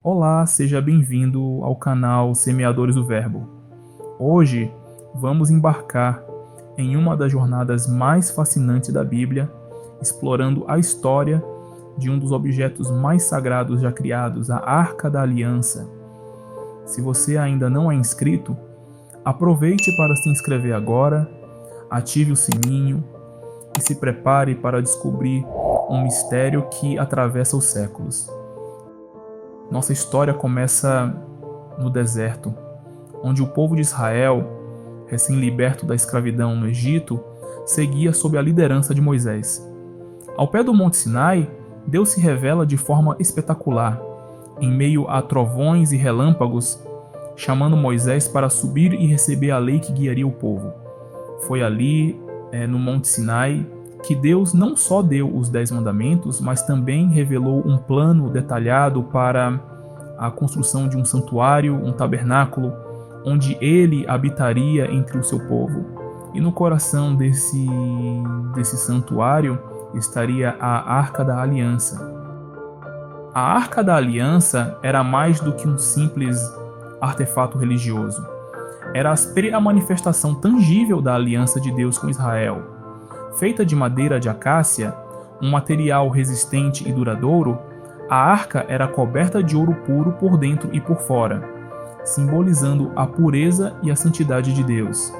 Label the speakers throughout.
Speaker 1: Olá, seja bem-vindo ao canal Semeadores do Verbo. Hoje vamos embarcar em uma das jornadas mais fascinantes da Bíblia, explorando a história de um dos objetos mais sagrados já criados, a Arca da Aliança. Se você ainda não é inscrito, aproveite para se inscrever agora, ative o sininho e se prepare para descobrir um mistério que atravessa os séculos. Nossa história começa no deserto, onde o povo de Israel, recém-liberto da escravidão no Egito, seguia sob a liderança de Moisés. Ao pé do Monte Sinai, Deus se revela de forma espetacular, em meio a trovões e relâmpagos, chamando Moisés para subir e receber a lei que guiaria o povo. Foi ali, no Monte Sinai, que Deus não só deu os 10 mandamentos, mas também revelou um plano detalhado para a construção de um santuário, um tabernáculo, onde ele habitaria entre o seu povo. E no coração desse santuário estaria a Arca da Aliança. A Arca da Aliança era mais do que um simples artefato religioso. Era a manifestação tangível da aliança de Deus com Israel. Feita de madeira de acácia, um material resistente e duradouro, a arca era coberta de ouro puro por dentro e por fora, simbolizando a pureza e a santidade de Deus.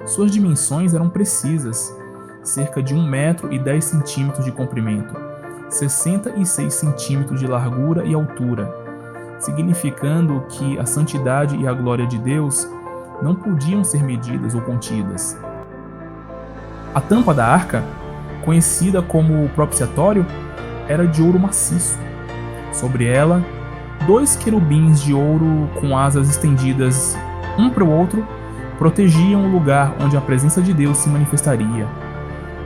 Speaker 1: Suas dimensões eram precisas, cerca de 1 metro e 10 centímetros de comprimento, 66 centímetros de largura e altura, significando que a santidade e a glória de Deus não podiam ser medidas ou contidas. A tampa da arca, conhecida como propiciatório, era de ouro maciço. Sobre ela, 2 querubins de ouro com asas estendidas um para o outro protegiam o lugar onde a presença de Deus se manifestaria.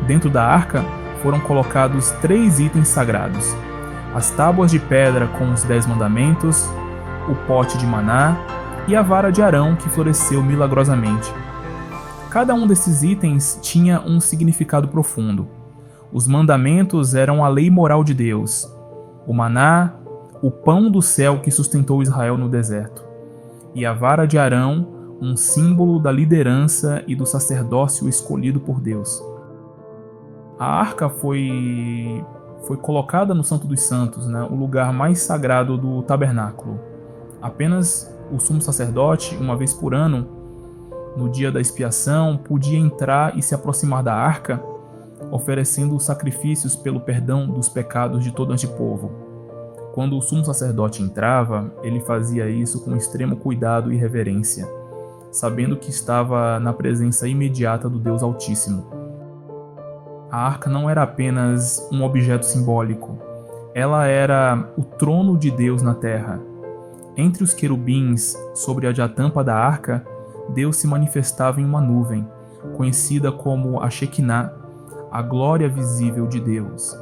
Speaker 1: Dentro da arca foram colocados 3 itens sagrados: as tábuas de pedra com os 10 mandamentos, o pote de maná e a vara de Arão que floresceu milagrosamente. Cada um desses itens tinha um significado profundo. Os mandamentos eram a lei moral de Deus, o maná, o pão do céu que sustentou Israel no deserto, e a vara de Arão, um símbolo da liderança e do sacerdócio escolhido por Deus. A arca foi colocada no Santo dos Santos, o lugar mais sagrado do tabernáculo. Apenas o sumo sacerdote, uma vez por ano, no dia da expiação, podia entrar e se aproximar da arca, oferecendo sacrifícios pelo perdão dos pecados de todo este povo. Quando o sumo sacerdote entrava, ele fazia isso com extremo cuidado e reverência, sabendo que estava na presença imediata do Deus Altíssimo. A arca não era apenas um objeto simbólico, ela era o trono de Deus na terra. Entre os querubins, sobre a tampa da arca, Deus se manifestava em uma nuvem, conhecida como a Shekinah, a glória visível de Deus.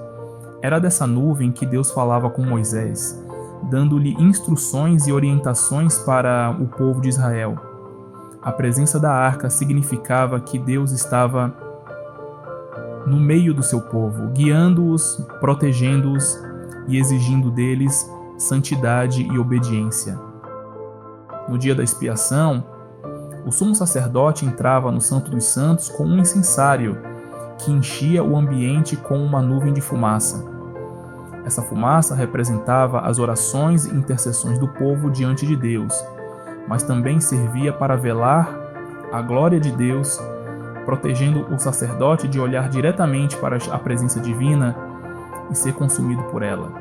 Speaker 1: Era dessa nuvem que Deus falava com Moisés, dando-lhe instruções e orientações para o povo de Israel. A presença da arca significava que Deus estava no meio do seu povo, guiando-os, protegendo-os e exigindo deles santidade e obediência. No dia da expiação, o sumo sacerdote entrava no Santo dos Santos com um incensário que enchia o ambiente com uma nuvem de fumaça. Essa fumaça representava as orações e intercessões do povo diante de Deus, mas também servia para velar a glória de Deus, protegendo o sacerdote de olhar diretamente para a presença divina e ser consumido por ela.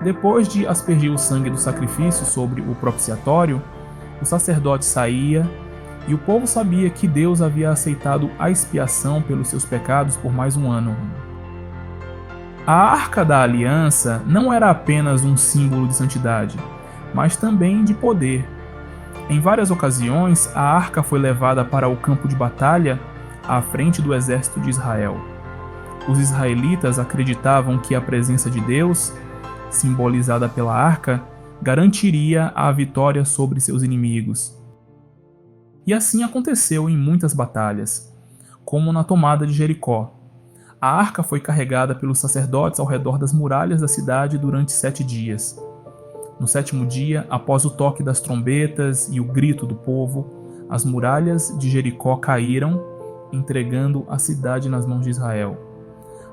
Speaker 1: Depois de aspergir o sangue do sacrifício sobre o propiciatório, o sacerdote saía e o povo sabia que Deus havia aceitado a expiação pelos seus pecados por mais um ano. A Arca da Aliança não era apenas um símbolo de santidade, mas também de poder. Em várias ocasiões, a arca foi levada para o campo de batalha à frente do exército de Israel. Os israelitas acreditavam que a presença de Deus, simbolizada pela arca, garantiria a vitória sobre seus inimigos. E assim aconteceu em muitas batalhas, como na tomada de Jericó. A arca foi carregada pelos sacerdotes ao redor das muralhas da cidade durante 7 dias. No 7º dia, após o toque das trombetas e o grito do povo, as muralhas de Jericó caíram, entregando a cidade nas mãos de Israel.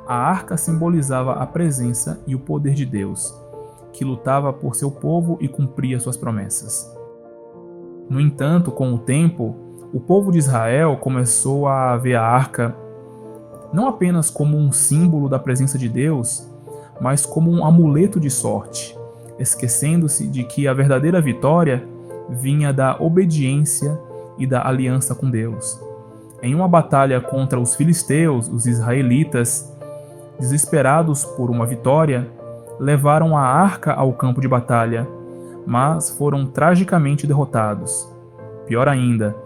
Speaker 1: A arca simbolizava a presença e o poder de Deus, que lutava por seu povo e cumpria suas promessas. No entanto, com o tempo, o povo de Israel começou a ver a arca não apenas como um símbolo da presença de Deus, mas como um amuleto de sorte, esquecendo-se de que a verdadeira vitória vinha da obediência e da aliança com Deus. Em uma batalha contra os filisteus, os israelitas, desesperados por uma vitória, levaram a arca ao campo de batalha, mas foram tragicamente derrotados. Pior ainda,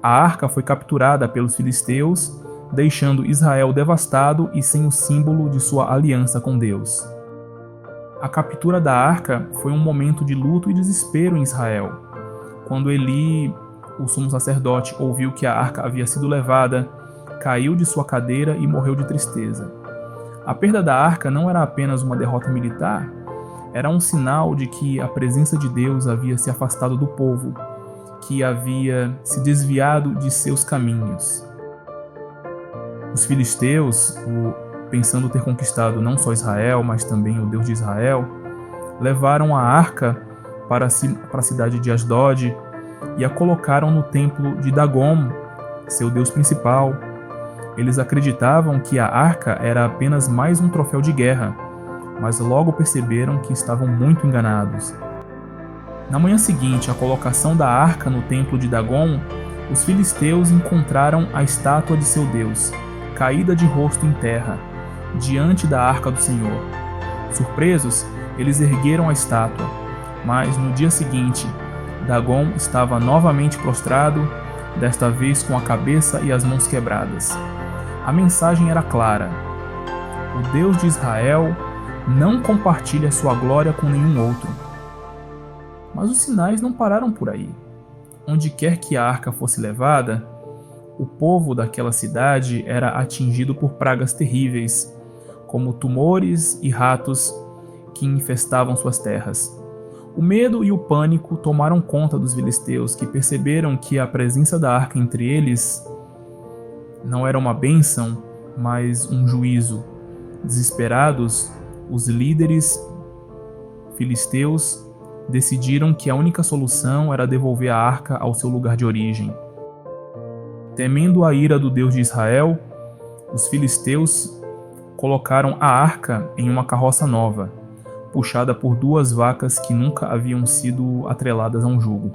Speaker 1: a arca foi capturada pelos filisteus, deixando Israel devastado e sem o símbolo de sua aliança com Deus. A captura da arca foi um momento de luto e desespero em Israel. Quando Eli, o sumo sacerdote, ouviu que a arca havia sido levada, caiu de sua cadeira e morreu de tristeza. A perda da arca não era apenas uma derrota militar, era um sinal de que a presença de Deus havia se afastado do povo, que havia se desviado de seus caminhos. Os filisteus, pensando ter conquistado não só Israel, mas também o Deus de Israel, levaram a arca para a cidade de Asdod e a colocaram no templo de Dagom, seu deus principal. Eles acreditavam que a arca era apenas mais um troféu de guerra, mas logo perceberam que estavam muito enganados. Na manhã seguinte à colocação da arca no templo de Dagom, os filisteus encontraram a estátua de seu deus, caída de rosto em terra, diante da arca do Senhor. Surpresos, eles ergueram a estátua, mas no dia seguinte, Dagom estava novamente prostrado, desta vez com a cabeça e as mãos quebradas. A mensagem era clara: o Deus de Israel não compartilha sua glória com nenhum outro. Mas os sinais não pararam por aí. Onde quer que a arca fosse levada, o povo daquela cidade era atingido por pragas terríveis, como tumores e ratos que infestavam suas terras. O medo e o pânico tomaram conta dos filisteus, que perceberam que a presença da arca entre eles não era uma bênção, mas um juízo. Desesperados, os líderes filisteus decidiram que a única solução era devolver a arca ao seu lugar de origem. Temendo a ira do Deus de Israel, os filisteus colocaram a arca em uma carroça nova, puxada por 2 vacas que nunca haviam sido atreladas a um jugo.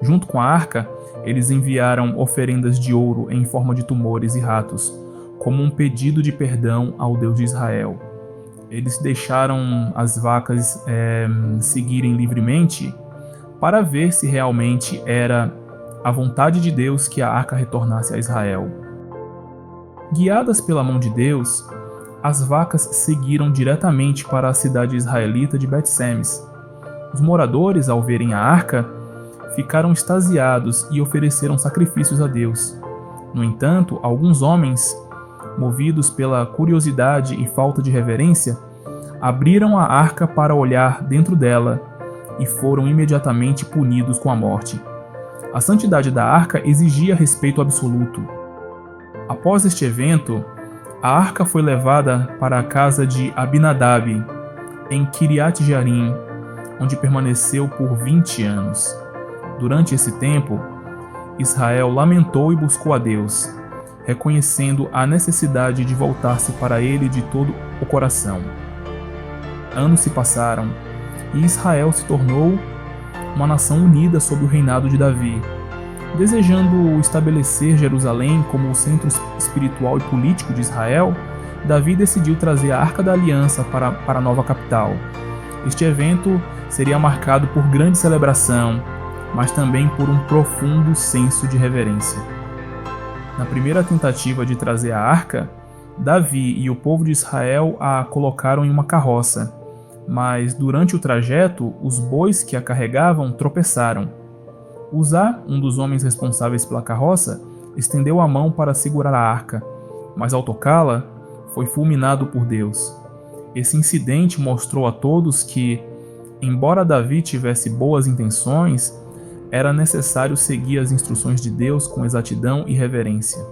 Speaker 1: Junto com a arca, eles enviaram oferendas de ouro em forma de tumores e ratos, como um pedido de perdão ao Deus de Israel. Eles deixaram as vacas seguirem livremente para ver se realmente era a vontade de Deus que a arca retornasse a Israel. Guiadas pela mão de Deus, as vacas seguiram diretamente para a cidade israelita de Bet-Semes. Os moradores, ao verem a arca, ficaram extasiados e ofereceram sacrifícios a Deus. No entanto, alguns homens, movidos pela curiosidade e falta de reverência, abriram a arca para olhar dentro dela e foram imediatamente punidos com a morte. A santidade da arca exigia respeito absoluto. Após este evento, a arca foi levada para a casa de Abinadab, em Kiriat Jearim, onde permaneceu por 20 anos. Durante esse tempo, Israel lamentou e buscou a Deus, reconhecendo a necessidade de voltar-se para ele de todo o coração. Anos se passaram e Israel se tornou uma nação unida sob o reinado de Davi. Desejando estabelecer Jerusalém como o centro espiritual e político de Israel, Davi decidiu trazer a Arca da Aliança para a nova capital. Este evento seria marcado por grande celebração, mas também por um profundo senso de reverência. Na primeira tentativa de trazer a arca, Davi e o povo de Israel a colocaram em uma carroça, mas durante o trajeto, os bois que a carregavam tropeçaram. Uzá, um dos homens responsáveis pela carroça, estendeu a mão para segurar a arca, mas ao tocá-la, foi fulminado por Deus. Esse incidente mostrou a todos que, Embora Davi tivesse boas intenções, era necessário seguir as instruções de Deus com exatidão e reverência.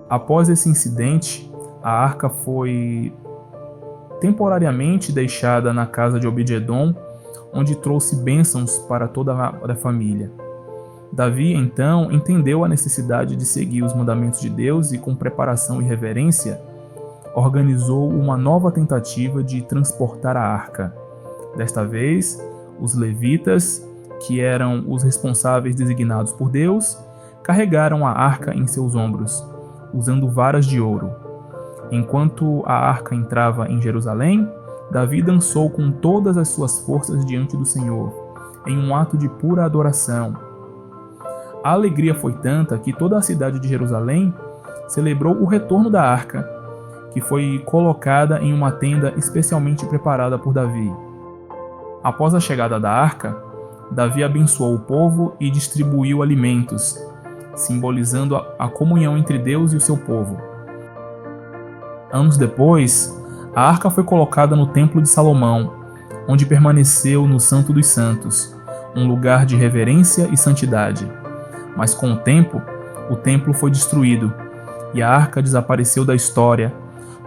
Speaker 1: Após esse incidente, a arca foi temporariamente deixada na casa de Obed-edom, onde trouxe bênçãos para toda a família. Davi, então, entendeu a necessidade de seguir os mandamentos de Deus e, com preparação e reverência, organizou uma nova tentativa de transportar a arca. Desta vez, os levitas, que eram os responsáveis designados por Deus, carregaram a arca em seus ombros, usando varas de ouro. Enquanto a arca entrava em Jerusalém, Davi dançou com todas as suas forças diante do Senhor, em um ato de pura adoração. A alegria foi tanta que toda a cidade de Jerusalém celebrou o retorno da arca, que foi colocada em uma tenda especialmente preparada por Davi. Após a chegada da arca, Davi abençoou o povo e distribuiu alimentos, simbolizando a comunhão entre Deus e o seu povo. Anos depois, a arca foi colocada no Templo de Salomão, onde permaneceu no Santo dos Santos, um lugar de reverência e santidade. Mas com o tempo, o templo foi destruído e a arca desapareceu da história,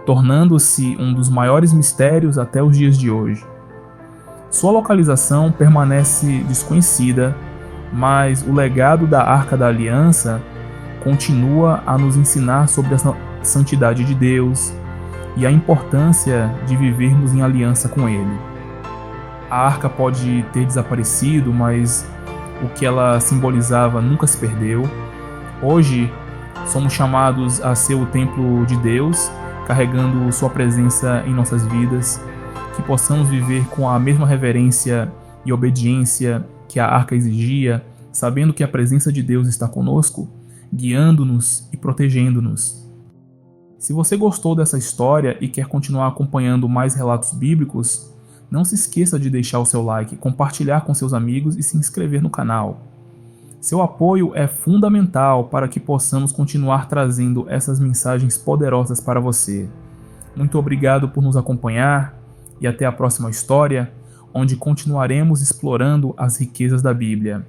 Speaker 1: tornando-se um dos maiores mistérios até os dias de hoje. Sua localização permanece desconhecida, mas o legado da Arca da Aliança continua a nos ensinar sobre a santidade de Deus e a importância de vivermos em aliança com Ele. A arca pode ter desaparecido, mas o que ela simbolizava nunca se perdeu. Hoje, somos chamados a ser o templo de Deus, carregando sua presença em nossas vidas, que possamos viver com a mesma reverência e obediência que a arca exigia, sabendo que a presença de Deus está conosco, guiando-nos e protegendo-nos. Se você gostou dessa história e quer continuar acompanhando mais relatos bíblicos, não se esqueça de deixar o seu like, compartilhar com seus amigos e se inscrever no canal. Seu apoio é fundamental para que possamos continuar trazendo essas mensagens poderosas para você. Muito obrigado por nos acompanhar e até a próxima história, onde continuaremos explorando as riquezas da Bíblia.